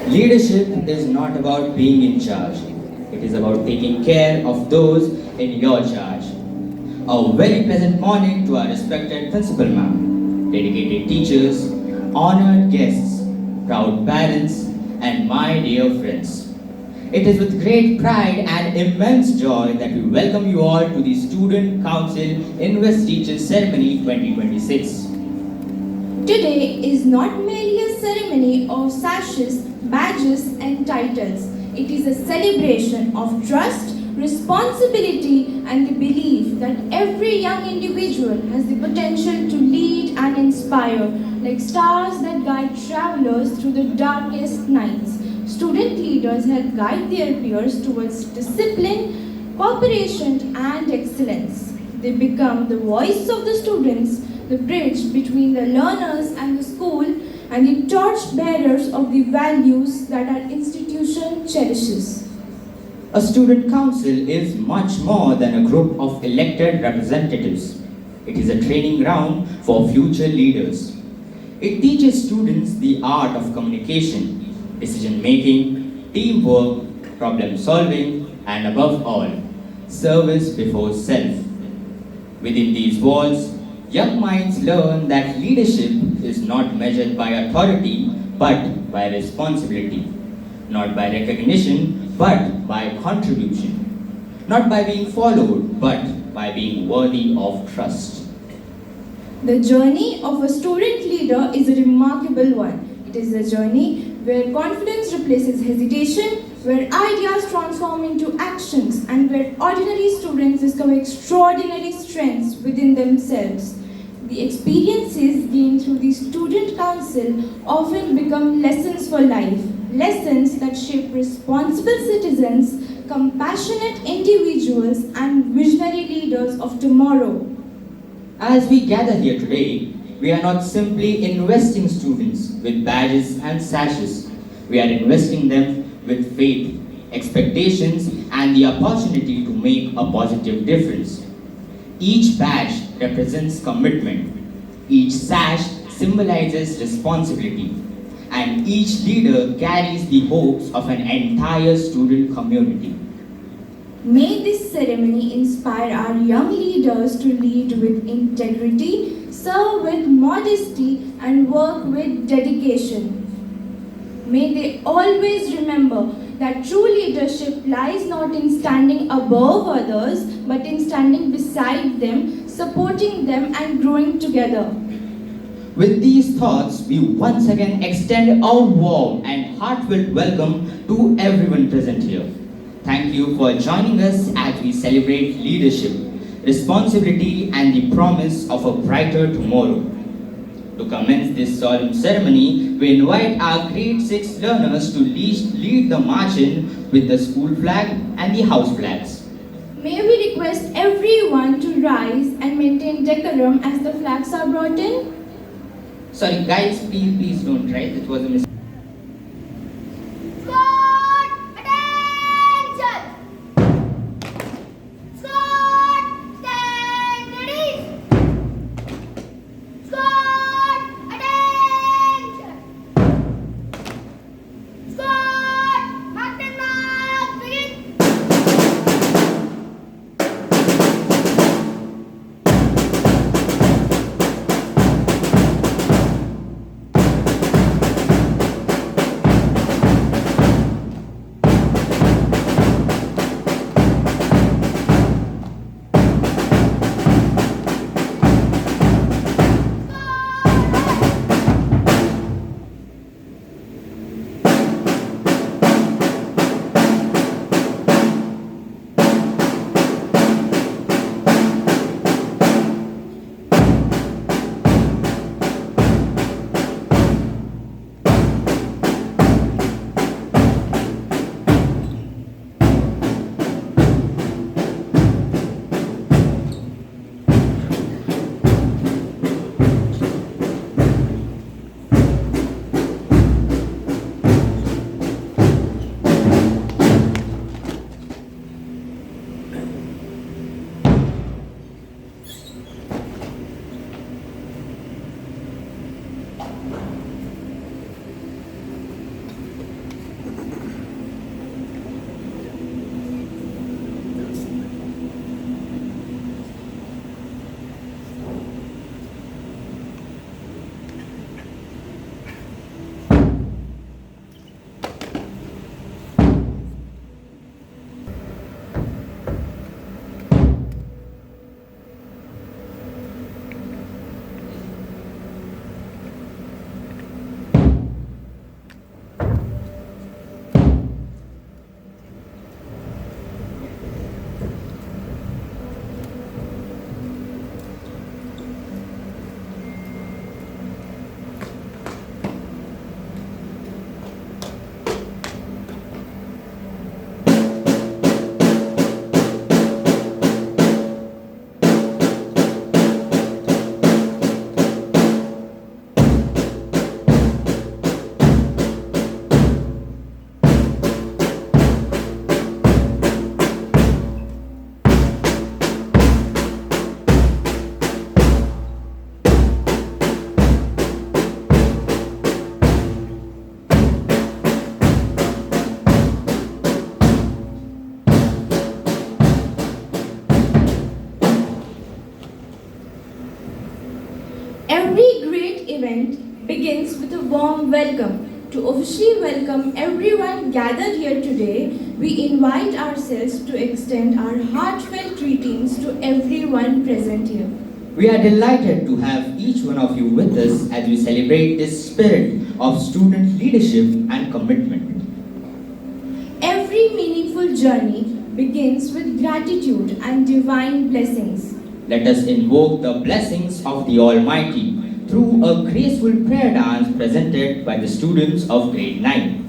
Leadership is not about being in charge. It is about taking care of those in your charge. A very pleasant morning to our respected principal ma'am, dedicated teachers, honored guests, proud parents, and my dear friends. It is with great pride and immense joy that we welcome you all to the Student Council Investiture Ceremony 2026. Today is not merely a ceremony of sashes, badges, and titles. It is a celebration of trust, responsibility, and the belief that every young individual has the potential to lead and inspire, like stars that guide travelers through the darkest nights. Student leaders help guide their peers towards discipline, cooperation, and excellence. They become the voice of the students, the bridge between the learners and the school, and the torch bearers of the values that our institution cherishes. A student council is much more than a group of elected representatives. It is a training ground for future leaders. It teaches students the art of communication, decision making, teamwork, problem solving, and above all, service before self. Within these walls, young minds learn that leadership is not measured by authority but by responsibility, not by recognition but by contribution, not by being followed but by being worthy of trust. The journey of a student leader is a remarkable one. It is a journey where confidence replaces hesitation, where ideas transform into actions, and where ordinary students discover extraordinary strengths within themselves. The experiences gained through the student council often become lessons for life, lessons that shape responsible citizens, compassionate individuals, and visionary leaders of tomorrow. As we gather here today, we are not simply investing students with badges and sashes. We are investing them with faith, expectations, and the opportunity to make a positive difference. Each badge represents commitment, each sash symbolizes responsibility, and each leader carries the hopes of an entire student community. May this ceremony inspire our young leaders to lead with integrity, serve with modesty, and work with dedication. May they always remember that true leadership lies not in standing above others, but in standing beside them, supporting them, and growing together. With these thoughts, we once again extend our warm and heartfelt welcome to everyone present here. Thank you for joining us as we celebrate leadership, responsibility, and the promise of a brighter tomorrow. To commence this solemn ceremony, we invite our grade 6 learners to lead the march-in with the school flag and the house flags. May we request everyone to rise and maintain decorum as the flags are brought in? Sorry guys, please don't rise. It was a mistake. event begins with a warm welcome. To officially welcome everyone gathered here today, we invite ourselves to extend our heartfelt greetings to everyone present here. We are delighted to have each one of you with us as we celebrate this spirit of student leadership and commitment. Every meaningful journey begins with gratitude and divine blessings. Let us invoke the blessings of the Almighty through a graceful prayer dance presented by the students of grade 9.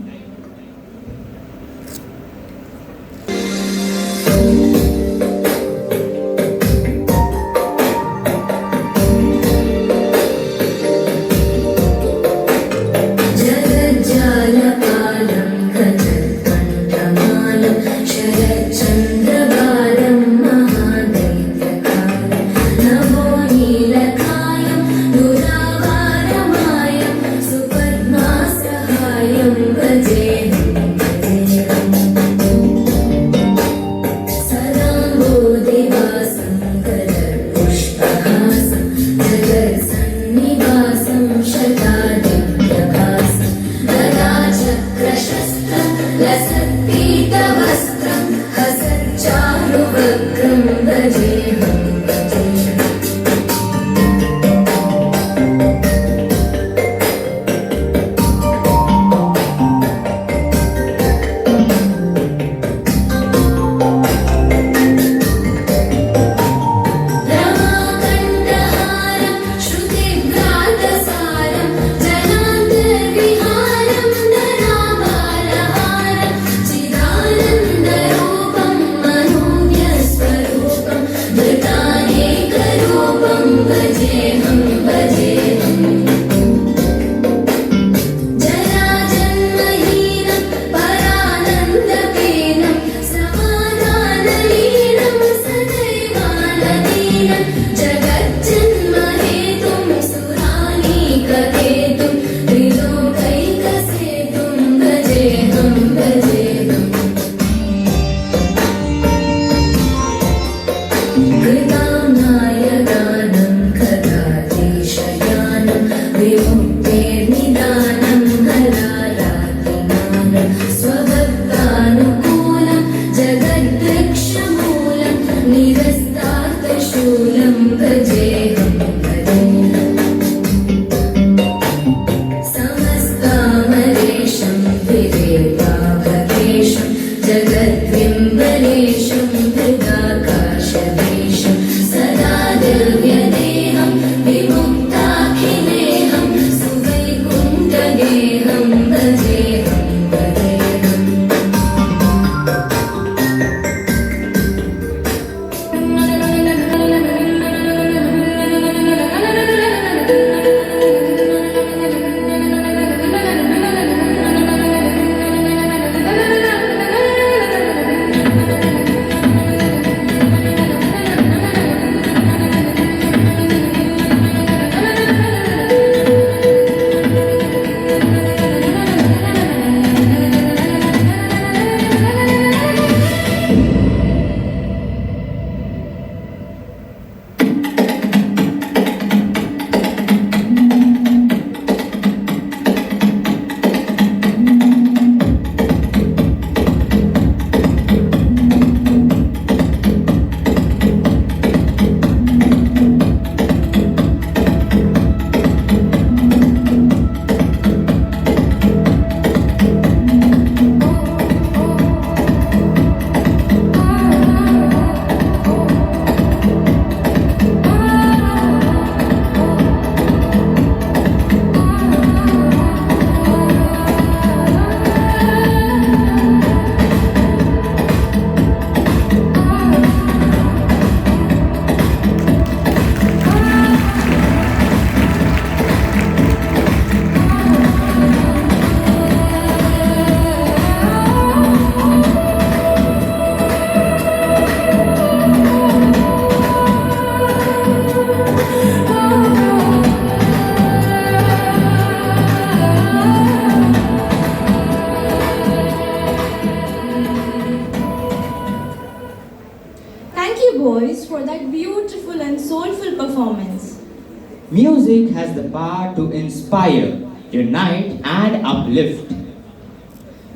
Music has the power to inspire, unite, and uplift.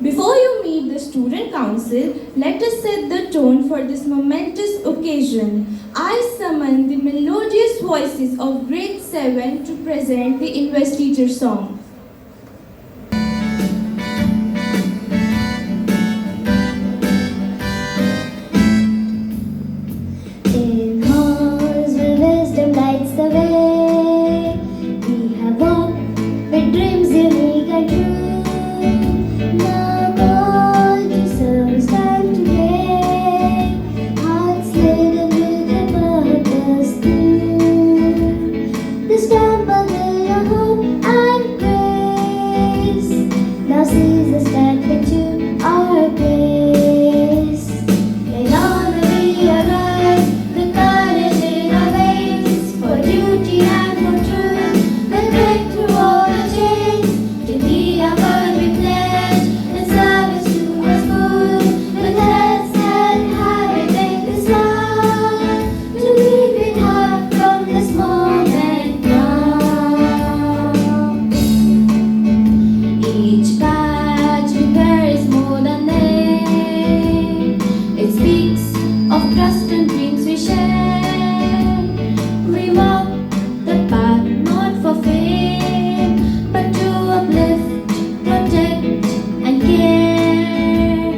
Before you meet the student council, let us set the tone for this momentous occasion. I summon the melodious voices of grade 7 to present the Investiture song. In halls where wisdom lights the way, we have walked with dreams unique and true. Now all to serve is time to play. Hearts laden with a purpose new. This temple will your hope and grace. Now seize the step into our place. In honor we arise, with courage in our veins, for duty and for truth, we'll break through all the chains. To be our word we pledge, in service to our school, with heads held high we make this vow, to leave it hard from this moment now. Each badge we wear is more than name. It speaks of trust and dreams we share. We walk the path not for fame, but to uplift, protect, and care.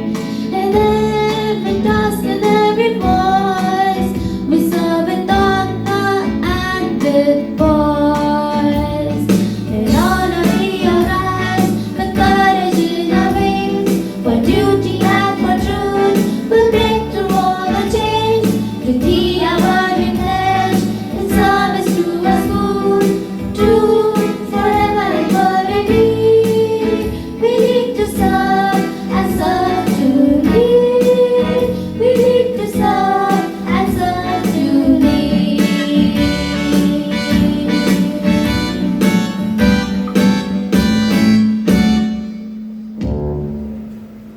In every task and every voice, we serve with honor and with poise. In honor we arise, with courage in our veins, for duty and for truth, we'll break through all the chains. To thee our word we pledge, in service to our school, true forever and will we be. We need to serve and serve to lead. We need to serve and serve to lead.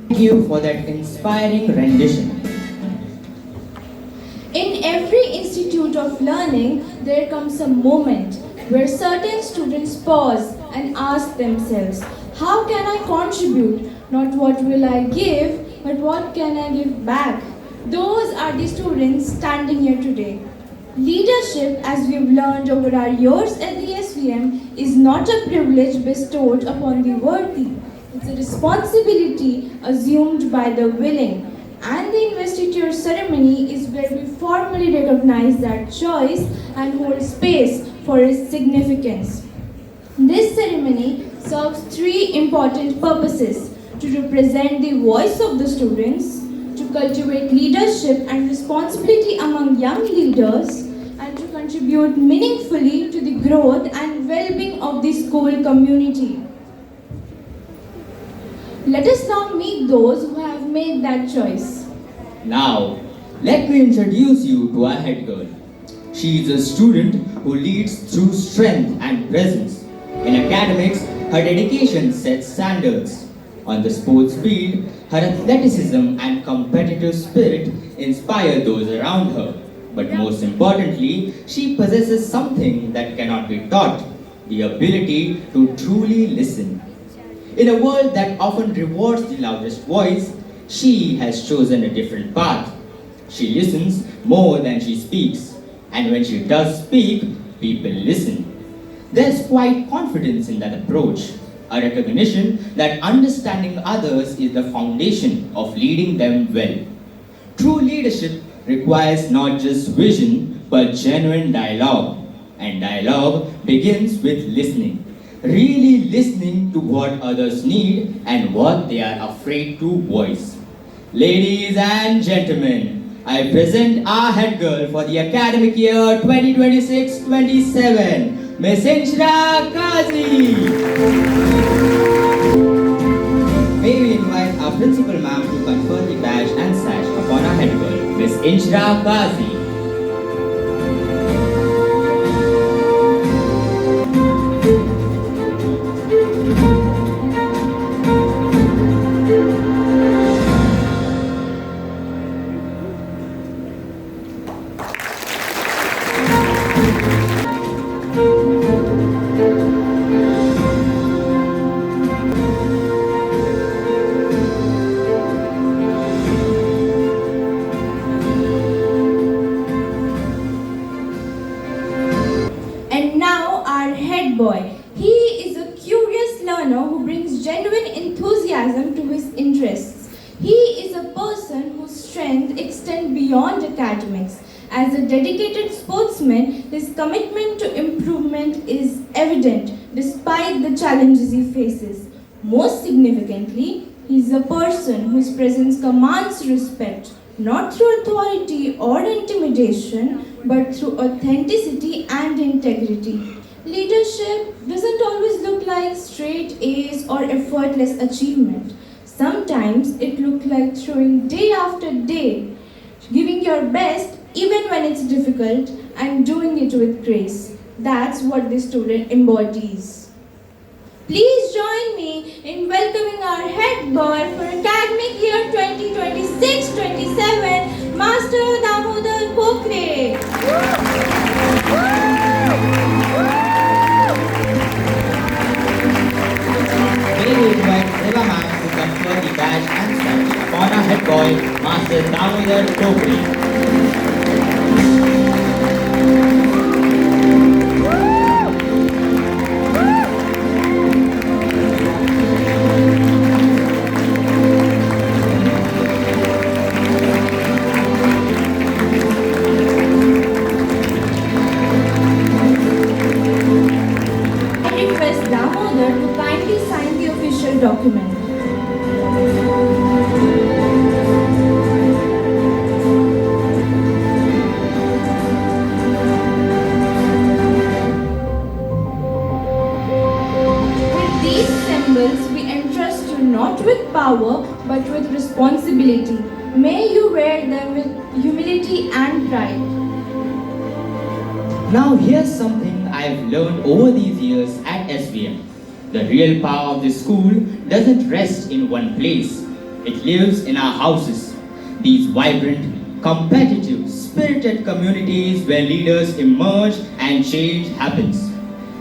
Thank you for that inspiring rendition. In every institute of learning, there comes a moment where certain students pause and ask themselves, how can I contribute? Not what will I give, but what can I give back? Those are the students standing here today. Leadership, as we've learned over our years at the SVM, is not a privilege bestowed upon the worthy. It's a responsibility assumed by the willing. And the investiture ceremony is where we formally recognize that choice and hold space for its significance. This ceremony serves three important purposes: to represent the voice of the students, to cultivate leadership and responsibility among young leaders, and to contribute meaningfully to the growth and well-being of the school community. Let us now meet those who have made that choice. Now, let me introduce you to our head girl. She is a student who leads through strength and presence. In academics, her dedication sets standards. On the sports field, her athleticism and competitive spirit inspire those around her. But most importantly, she possesses something that cannot be taught: the ability to truly listen. In a world that often rewards the loudest voice, she has chosen a different path. She listens more than she speaks, and when she does speak, people listen. There's quite confidence in that approach, a recognition that understanding others is the foundation of leading them well. True leadership requires not just vision, but genuine dialogue. And dialogue begins with listening. Really listening to what others need and what they are afraid to voice. Ladies and gentlemen, I present our head girl for the academic year 2026-27, Miss Inshra Qazi. May we invite our principal ma'am to confer the badge and sash upon our head girl, Miss Inshra Qazi. genuine enthusiasm to his interests. He is a person whose strength extends beyond academics. As a dedicated sportsman, his commitment to improvement is evident despite the challenges he faces. Most significantly, he is a person whose presence commands respect, not through authority or intimidation, but through authenticity and integrity. Leadership doesn't always look like straight A's or effortless achievement. Sometimes it looks like throwing day after day, giving your best even when it's difficult, and doing it with grace. That's what this student embodies. Please join me in welcoming our head boy for academic year 2026-27, Master Damodar Pokre. May we invite Deva ma'am to confer the badge and statue upon our head boy, Master Damodar Pokre. I request Damodar to kindly sign the official document. With these symbols, we entrust you not with power but with responsibility. May you wear them with humility and pride. Now here's something I've learned over these years at SVM. The real power of this school doesn't rest in one place. It lives in our houses. These vibrant, competitive, spirited communities where leaders emerge and change happens.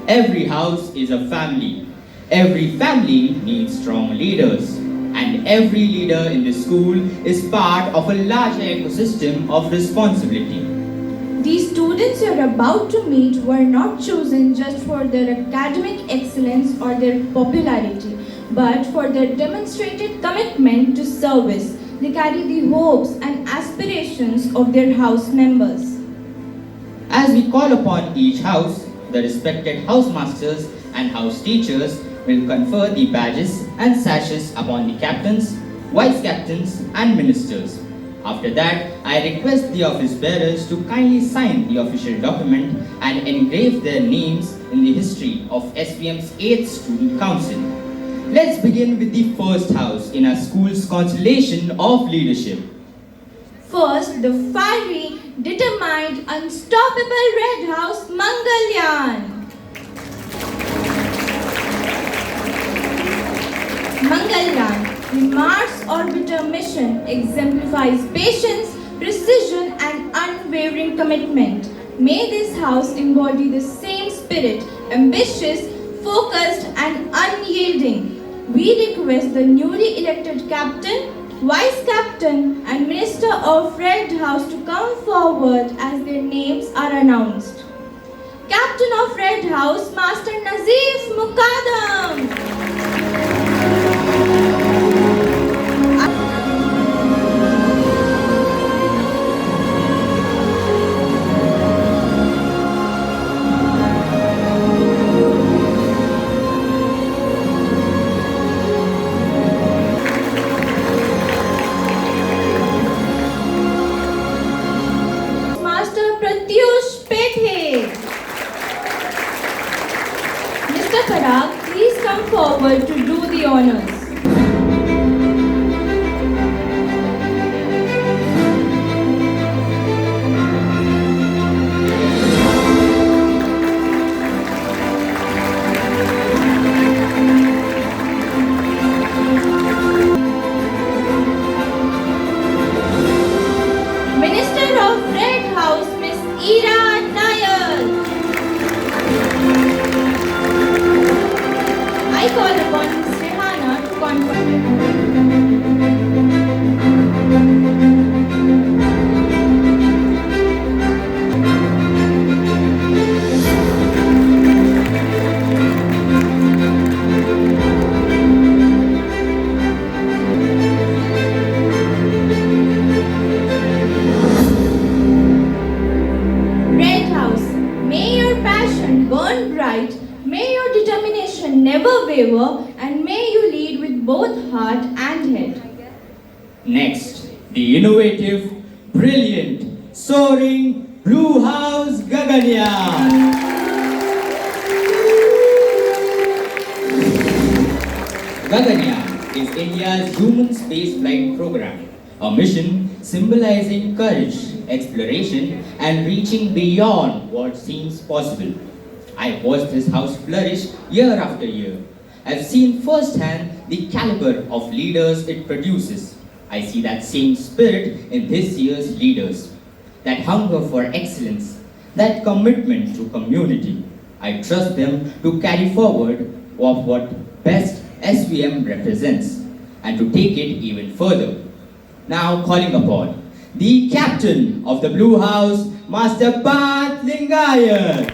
Every house is a family. Every family needs strong leaders. And every leader in the school is part of a larger ecosystem of responsibility. These students you're about to meet were not chosen just for their academic excellence or their popularity, but for their demonstrated commitment to service. They carry the hopes and aspirations of their house members. As we call upon each house, the respected housemasters and house teachers will confer the badges and sashes upon the captains, vice captains, and ministers. After that, I request the office bearers to kindly sign the official document and engrave their names in the history of SVM's 8th Student Council. Let's begin with the first house in our school's constellation of leadership. First, the fiery, determined, unstoppable Red House, Mangalyan. Mangalyan, the Mars orbiter mission, exemplifies patience, precision, and unwavering commitment. May this house embody the same spirit, ambitious, focused, and unyielding. We request the newly elected captain, vice captain, and minister of Red House to come forward as their names are announced. Captain of Red House, Master Nazif Mukadam. Mr. Parag, please come forward to both heart and head. Next, the innovative, brilliant, soaring Blue House Gaganyaan. Gaganyaan is India's human spaceflight program, a mission symbolizing courage, exploration, and reaching beyond what seems possible. I watched this house flourish year after year. I've seen firsthand the caliber of leaders it produces. I see that same spirit in this year's leaders, that hunger for excellence, that commitment to community. I trust them to carry forward of what best SVM represents and to take it even further. Now calling upon the captain of the Blue House, Master Path Lingayat.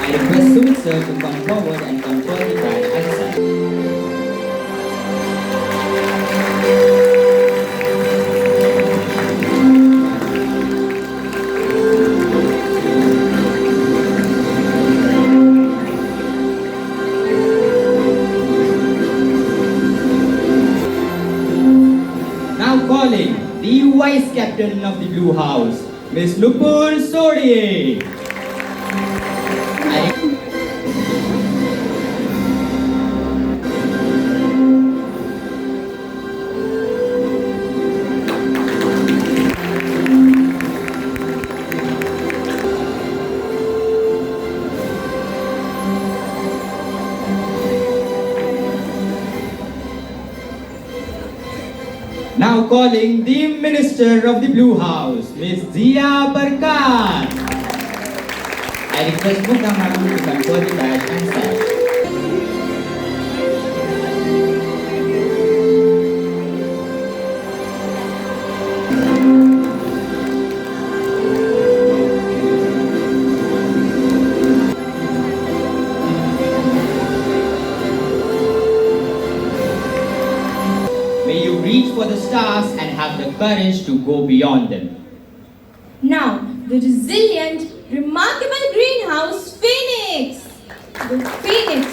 I request Sumit sir to come forward and confer the badge and sign. Now calling the vice captain of the Blue House, Miss Nupur Sodie. Now calling the Minister of the Blue House, Miss Zia Barkat. I request Mukta Madam to confer the badge and sash. May you reach for the stars and have the courage to go beyond them. Now, the resilient, remarkable greenhouse phoenix. The phoenix,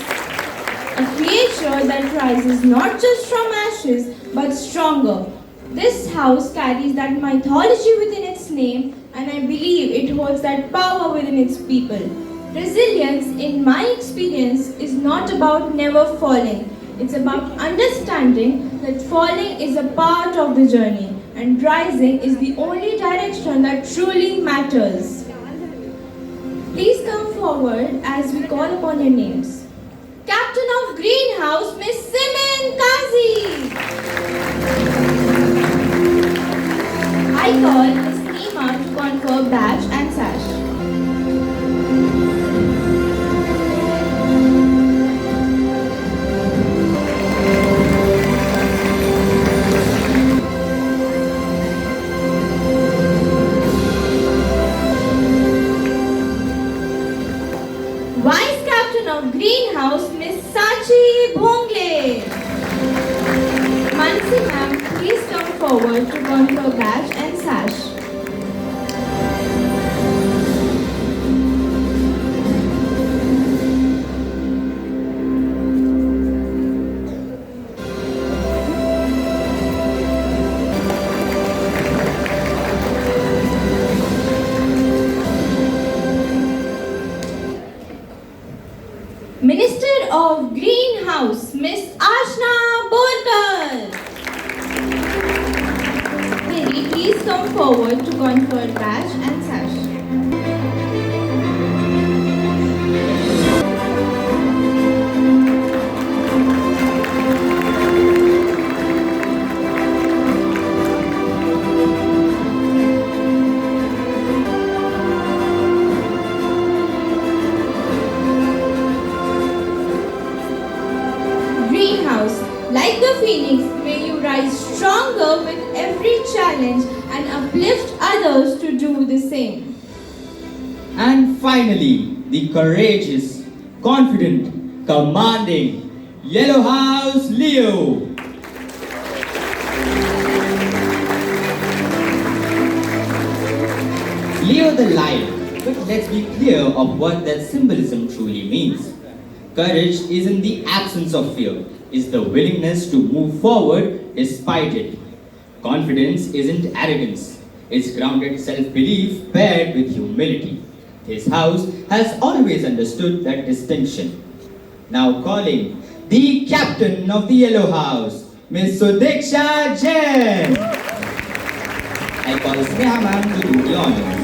a creature that rises not just from ashes but stronger. This house carries that mythology within its name, and I believe it holds that power within its people. Resilience, in my experience, is not about never falling. It's about understanding that falling is a part of the journey and rising is the only direction that truly matters. Please come forward as we call upon your names. Captain of Greenhouse, Miss Simin Kazi. I call Miss Nima to confer badge and sash. Vice Captain of Greenhouse, Miss Sachi Bhongle. Mansi ma'am, please come forward to confer badge and sash. Minister of Greenhouse, Miss Ashna Borkar. Mary, please come forward to confer badge and sash. Greenhouse, like the phoenix, may you rise stronger with every challenge and uplift others to do the same. And finally, the courageous, confident, commanding Yellow House Leo. Leo the lion, but let's be clear of what that symbolism truly means. Courage isn't the absence of fear, it's the willingness to move forward despite it. Confidence isn't arrogance, it's grounded self-belief paired with humility. This house has always understood that distinction. Now calling the captain of the Yellow House, Miss Sudiksha Jain. I call Sneha ma'am to do the honors.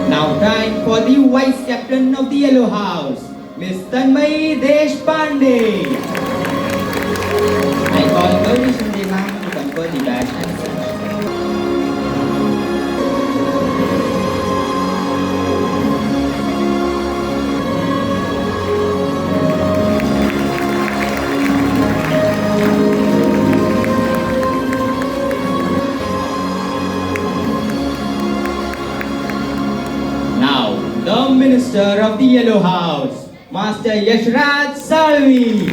Now time for the vice captain of the Yellow House, Miss Tanmay Deshpande. I call Gauri Shinde ma'am to confer the badge and such. Now, the Minister of the Yellow House, Master Yashraj Salvi.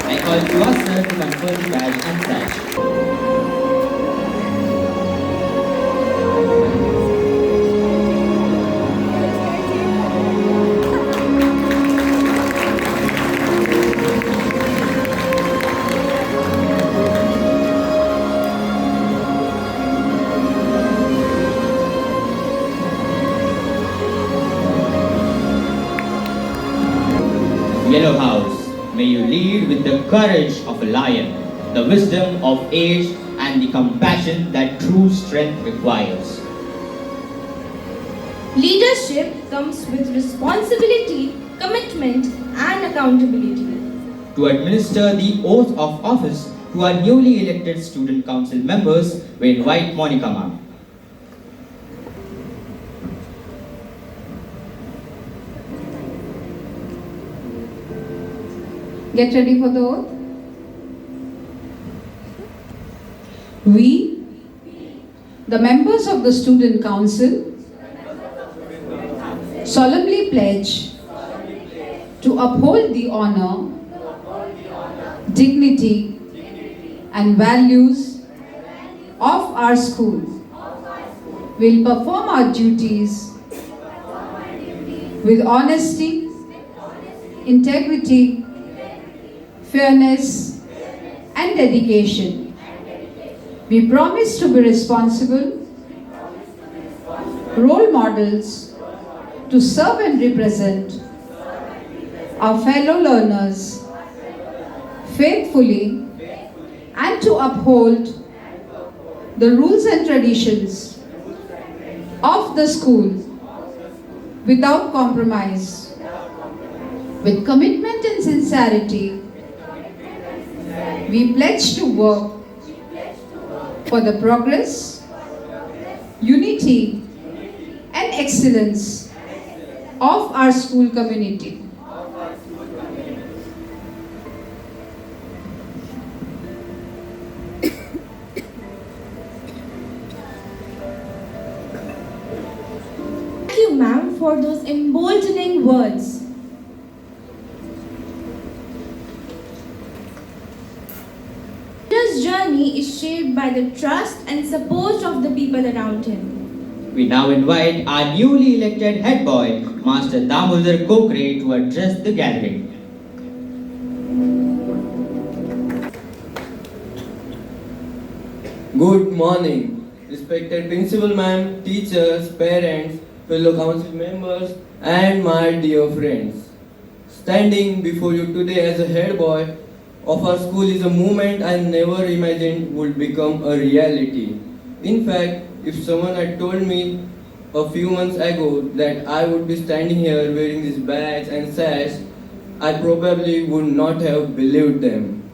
I call you us, sir, to confer the badge and such. Yellow House, may you lead with the courage of a lion, the wisdom of age, and the compassion that true strength requires. Leadership comes with responsibility, commitment, and accountability. To administer the oath of office to our newly elected student council members, we invite Monica ma'am. Get ready for the oath. We, the members of the Student Council, solemnly pledge to uphold the honor, dignity, and values of our school. Will perform our duties with honesty, integrity, fairness, and dedication. We promise to be responsible role models to serve and represent our fellow learners faithfully and to uphold the rules and traditions of the school without compromise. With commitment and sincerity, we pledge to work for the progress, unity, and excellence of our school community. Thank you, ma'am, for those emboldening words. His journey is shaped by the trust and support of the people around him. We now invite our newly elected head boy, Master Damodar Kokre, to address the gathering. Good morning, respected principal ma'am, teachers, parents, fellow council members, and my dear friends. Standing before you today as a head boy of our school is a moment I never imagined would become a reality. In fact, if someone had told me a few months ago that I would be standing here wearing this badge and sash, I probably would not have believed them.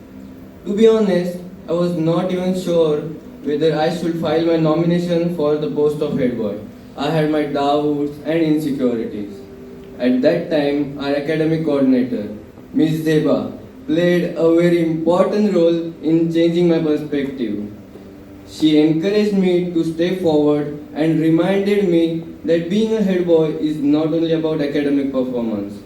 To be honest, I was not even sure whether I should file my nomination for the post of head boy. I had my doubts and insecurities. At that time, our academic coordinator, Ms. Zeba, played a very important role in changing my perspective. She encouraged me to stay forward and reminded me that being a head boy is not only about academic performance.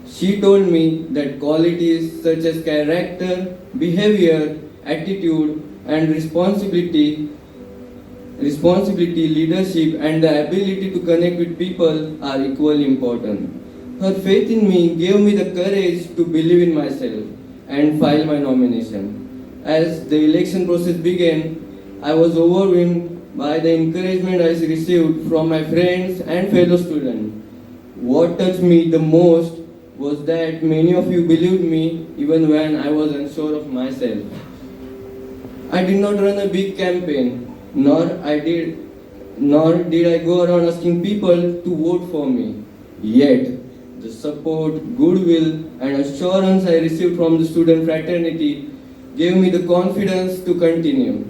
She told me that qualities such as character, behavior, attitude, and responsibility, leadership, and the ability to connect with people are equally important. Her faith in me gave me the courage to believe in myself and file my nomination. As the election process began, I was overwhelmed by the encouragement I received from my friends and fellow students. What touched me the most was that many of you believed me even when I was unsure of myself. I did not run a big campaign, nor did I go around asking people to vote for me. Yet, the support, goodwill, and assurance I received from the student fraternity gave me the confidence to continue.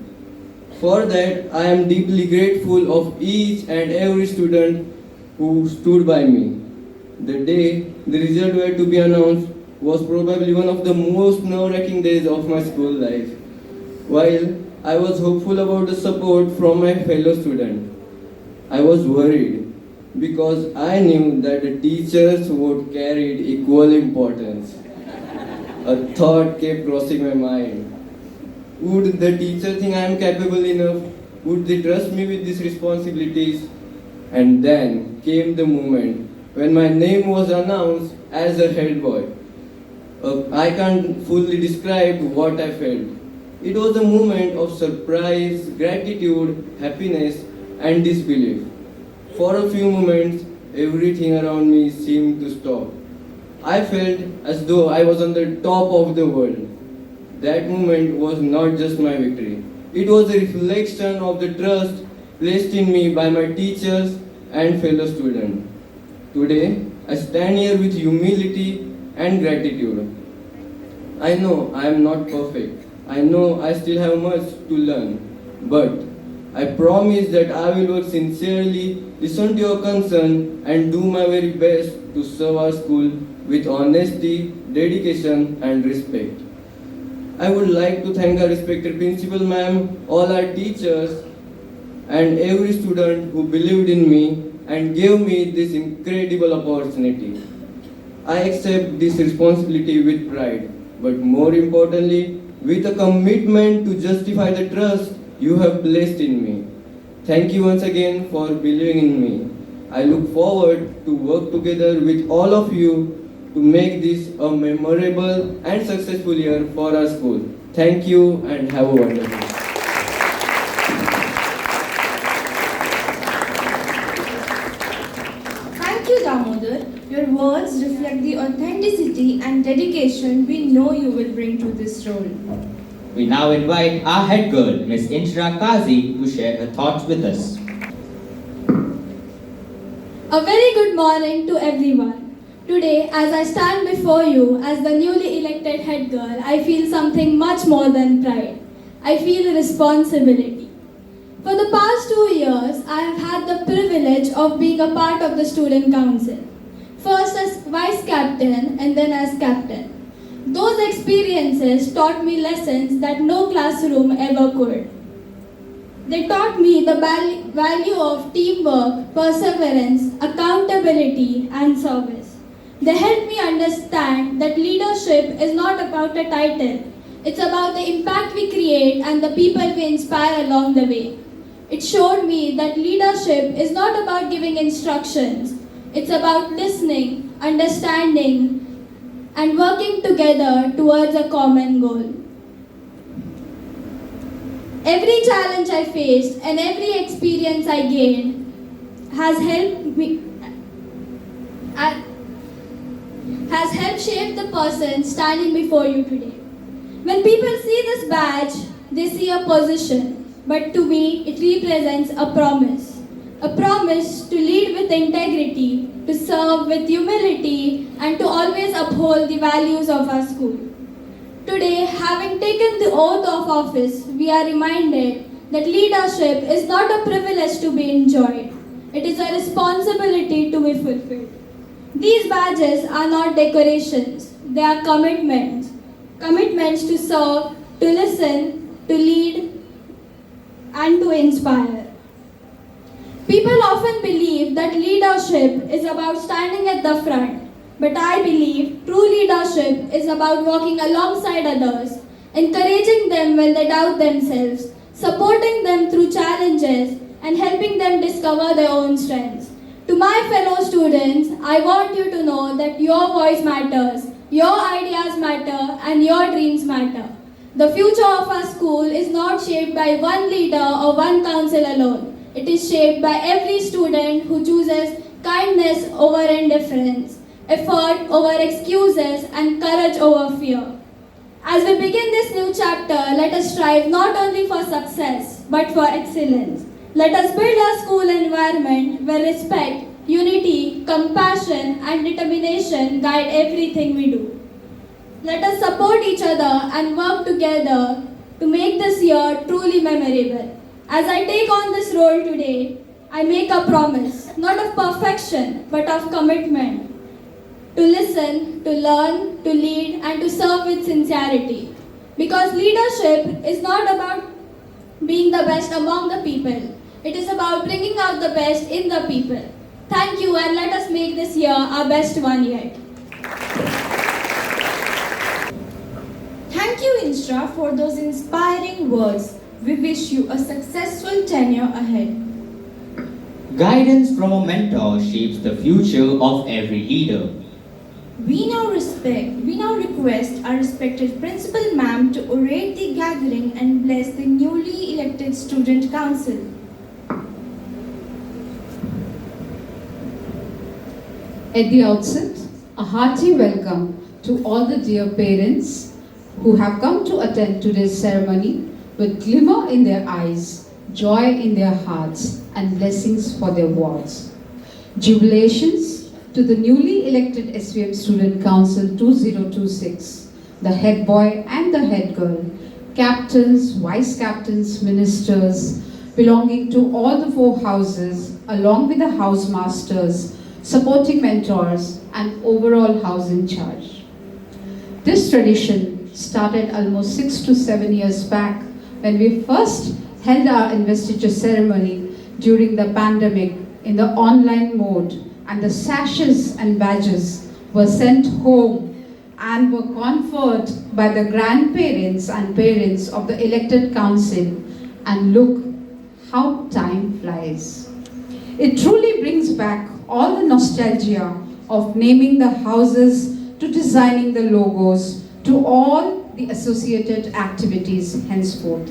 For that, I am deeply grateful of each and every student who stood by me. The day the result were to be announced was probably one of the most nerve-wracking days of my school life. While I was hopeful about the support from my fellow students, I was worried because I knew that the teachers' vote carried equal importance. A thought kept crossing my mind. Would the teacher think I am capable enough? Would they trust me with these responsibilities? And then came the moment when my name was announced as a head boy. I can't fully describe what I felt. It was a moment of surprise, gratitude, happiness, and disbelief. For a few moments, everything around me seemed to stop. I felt as though I was on the top of the world. That moment was not just my victory. It was a reflection of the trust placed in me by my teachers and fellow students. Today, I stand here with humility and gratitude. I know I am not perfect. I know I still have much to learn. But I promise that I will work sincerely, listen to your concern, and do my very best to serve our school with honesty, dedication, and respect. I would like to thank our respected principal ma'am, all our teachers, and every student who believed in me and gave me this incredible opportunity. I accept this responsibility with pride, but more importantly, with a commitment to justify the trust you have placed in me. Thank you once again for believing in me. I look forward to work together with all of you to make this a memorable and successful year for our school. Thank you and have a wonderful day. Thank you, Damodar. Your words reflect the authenticity and dedication we know you will bring to this role. We now invite our head girl, Miss Inshra Kazi, to share her thoughts with us. A very good morning to everyone. Today, as I stand before you as the newly elected head girl, I feel something much more than pride. I feel responsibility. For the past 2 years, I have had the privilege of being a part of the student council. First as vice captain and then as captain. Those experiences taught me lessons that no classroom ever could. They taught me the value of teamwork, perseverance, accountability, and service. They helped me understand that leadership is not about a title. It's about the impact we create and the people we inspire along the way. It showed me that leadership is not about giving instructions. It's about listening, understanding, and working together towards a common goal. Every challenge I faced and every experience I gained has helped shape the person standing before you today. When people see this badge, they see a position, but to me it represents a promise. A promise to lead with integrity, to serve with humility, and to always uphold the values of our school. Today, having taken the oath of office, we are reminded that leadership is not a privilege to be enjoyed. It is a responsibility to be fulfilled. These badges are not decorations, they are commitments. Commitments to serve, to listen, to lead, and to inspire. People often believe that leadership is about standing at the front, but I believe true leadership is about walking alongside others, encouraging them when they doubt themselves, supporting them through challenges, and helping them discover their own strengths. To my fellow students, I want you to know that your voice matters, your ideas matter, and your dreams matter. The future of our school is not shaped by one leader or one council alone. It is shaped by every student who chooses kindness over indifference, effort over excuses, and courage over fear. As we begin this new chapter, let us strive not only for success, but for excellence. Let us build a school environment where respect, unity, compassion, and determination guide everything we do. Let us support each other and work together to make this year truly memorable. As I take on this role today, I make a promise, not of perfection, but of commitment. To listen, to learn, to lead, and to serve with sincerity. Because leadership is not about being the best among the people. It is about bringing out the best in the people. Thank you, and let us make this year our best one yet. Thank you, Instra, for those inspiring words. We wish you a successful tenure ahead. Guidance from a mentor shapes the future of every leader. We now request our respected Principal Ma'am to orate the gathering and bless the newly elected Student Council. At the outset, a hearty welcome to all the dear parents who have come to attend today's ceremony with glimmer in their eyes, joy in their hearts, and blessings for their wards. Jubilations to the newly elected SVM Student Council 2026, the head boy and the head girl, captains, vice captains, ministers, belonging to all the 4 houses, along with the house masters, supporting mentors, and overall house in charge. This tradition started almost 6 to 7 years back when we first held our investiture ceremony during the pandemic in the online mode, and the sashes and badges were sent home and were conferred by the grandparents and parents of the elected council. And look how time flies. It truly brings back all the nostalgia of naming the houses to designing the logos to all the associated activities henceforth.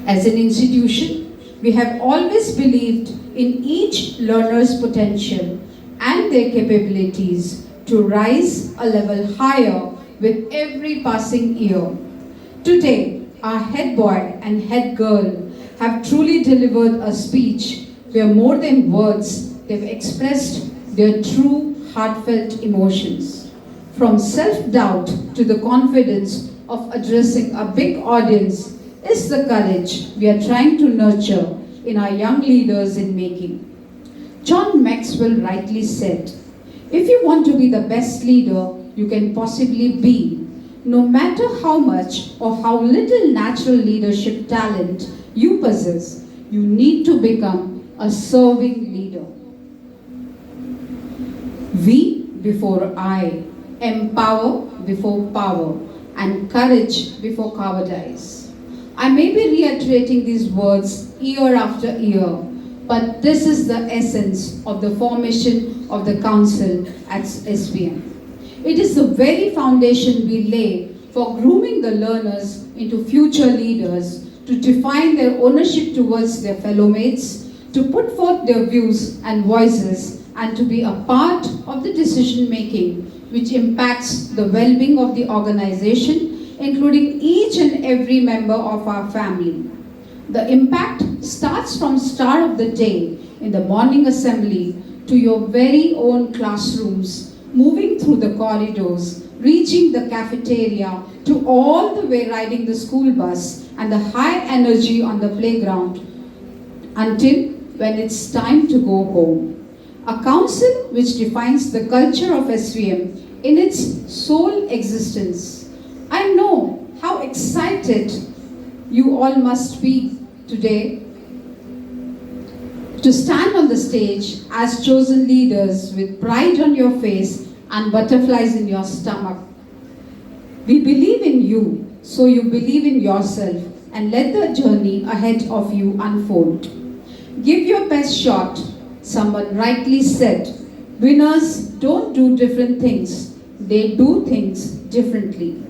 As an institution, we have always believed in each learner's potential and their capabilities to rise a level higher with every passing year. Today, our head boy and head girl have truly delivered a speech where more than words, they've expressed their true heartfelt emotions. From self-doubt to the confidence of addressing a big audience is the courage we are trying to nurture in our young leaders in making. John Maxwell rightly said, if you want to be the best leader you can possibly be, no matter how much or how little natural leadership talent you possess, you need to become a serving leader. We before I, empower before power, and courage before cowardice. I may be reiterating these words year after year, but this is the essence of the formation of the council at SVM. It is the very foundation we lay for grooming the learners into future leaders, to define their ownership towards their fellow mates, to put forth their views and voices, and to be a part of the decision making which impacts the well-being of the organization, including each and every member of our family. The impact starts from start of the day in the morning assembly to your very own classrooms, moving through the corridors, reaching the cafeteria, to all the way riding the school bus and the high energy on the playground until when it's time to go home. A council which defines the culture of SVM in its sole existence. I know how excited you all must be today to stand on the stage as chosen leaders with pride on your face and butterflies in your stomach. We believe in you, so you believe in yourself, and let the journey ahead of you unfold. Give your best shot. Someone rightly said, winners don't do different things, they do things differently.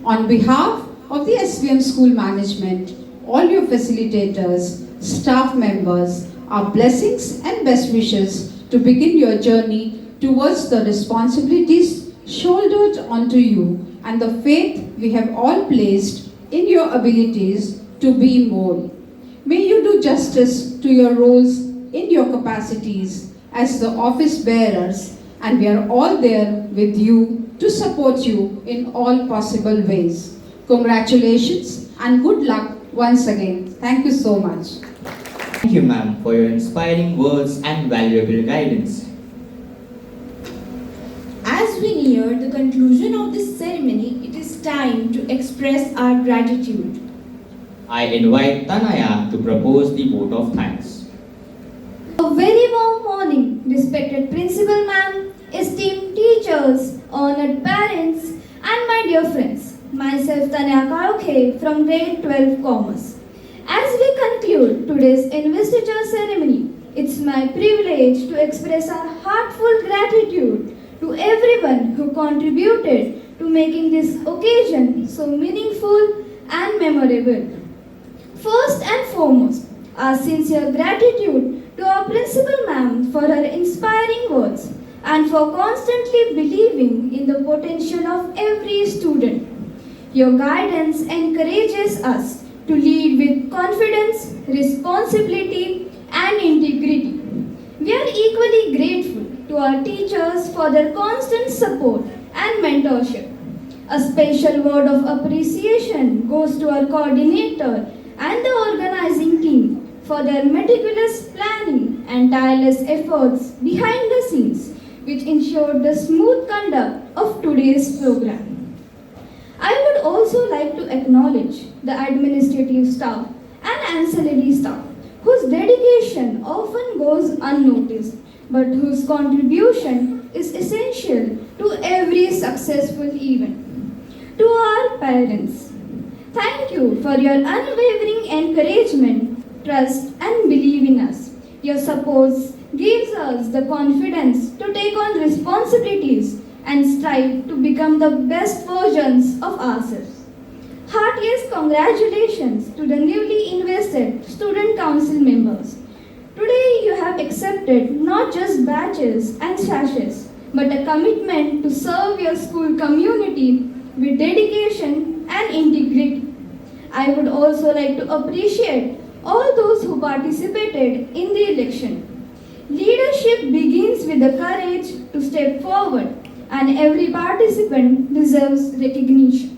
On behalf of the SVM school management, all your facilitators, staff members, our blessings and best wishes to begin your journey towards the responsibilities shouldered onto you and the faith we have all placed in your abilities to be more. May you do justice to your roles in your capacities as the office bearers, and we are all there with you to support you in all possible ways. Congratulations and good luck once again. Thank you so much. Thank you, ma'am, for your inspiring words and valuable guidance. As we near the conclusion of this ceremony, it is time to express our gratitude. I invite Tanaya to propose the vote of thanks. A very warm morning, respected Principal Ma'am, esteemed teachers, honored parents, and my dear friends. Myself Tanya Karokhe from grade 12 Commerce. As we conclude today's investiture ceremony, it's my privilege to express our heartfelt gratitude to everyone who contributed to making this occasion so meaningful and memorable. First and foremost, our sincere gratitude to our Principal Ma'am for her inspiring words and for constantly believing in the potential of every student. Your guidance encourages us to lead with confidence, responsibility, and integrity. We are equally grateful to our teachers for their constant support and mentorship. A special word of appreciation goes to our coordinator and the organizing team for their meticulous planning and tireless efforts behind the scenes, which ensured the smooth conduct of today's program. I would also like to acknowledge the administrative staff and ancillary staff whose dedication often goes unnoticed, but whose contribution is essential to every successful event. To our parents, thank you for your unwavering encouragement, trust, and belief in us. Your support gives us the confidence to take on responsibilities and strive to become the best versions of ourselves. Heartiest congratulations to the newly invested student council members. Today you have accepted not just badges and sashes, but a commitment to serve your school community with dedication and integrity. I would also like to appreciate all those who participated in the election. Leadership begins with the courage to step forward, and every participant deserves recognition.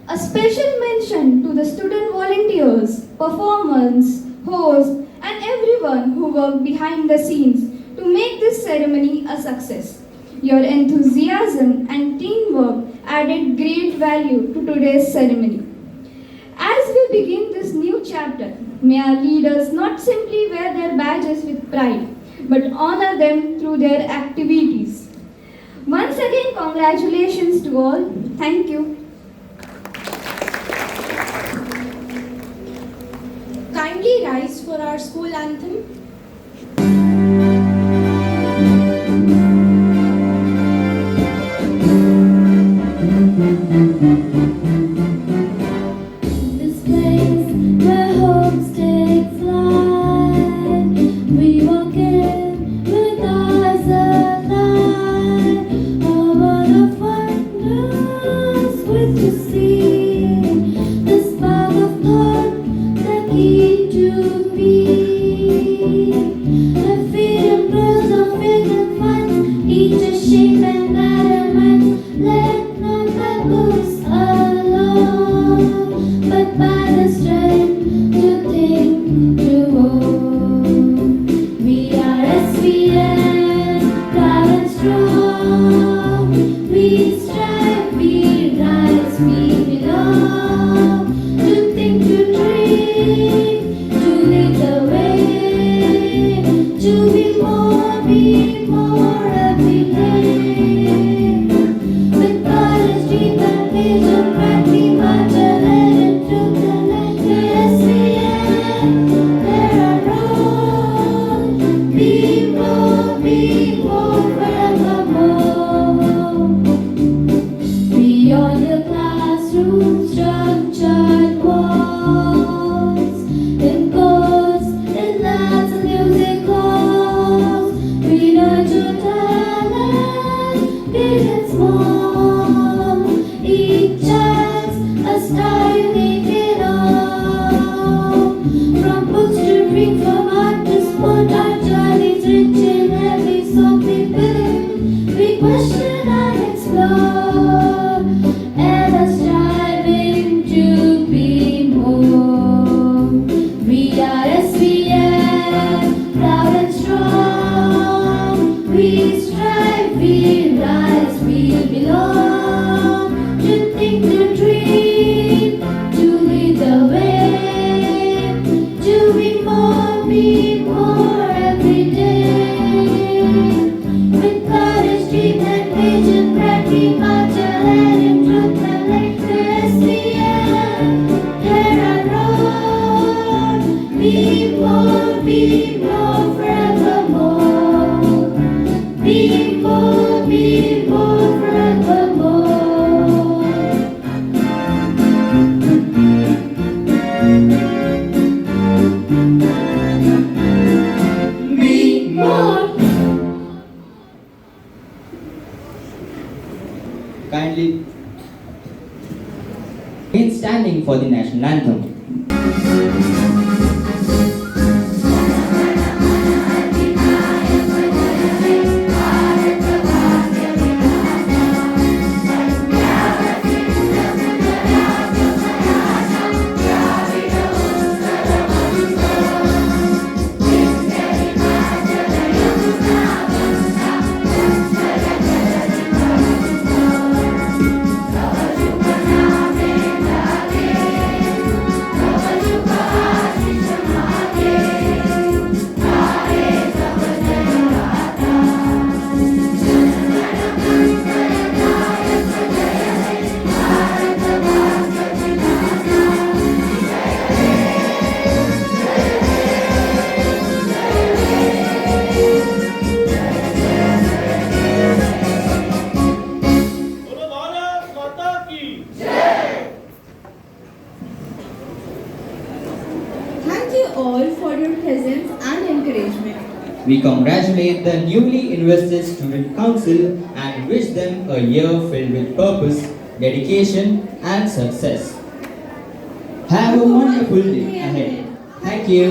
A special mention to the student volunteers, performers, hosts, and everyone who worked behind the scenes to make this ceremony a success. Your enthusiasm and teamwork added great value to today's ceremony. As we begin this new chapter, may our leaders not simply wear their badges with pride, but honor them through their activities. Once again, congratulations to all. Thank you. Kindly rise for our school anthem. This place where hopes take flight, we walk in with eyes alive. Oh, what a wondrous way to see the spark of thought that lead to be. The freedom grows of faith and finds each a shape and adamant. Let not the books alone, but by the strength to think, to hope. We are SVM, proud and strong. We strive, we rise, we belong. To think, to dream, to lead the way. me more forevermore. Me more. Kindly remain standing for the national anthem. बोलो भारत माता की Thank you all for your presence and encouragement. We congratulate the newly invested Student Council and wish them a year filled with purpose, dedication, and success. Have a wonderful day ahead. Thank you.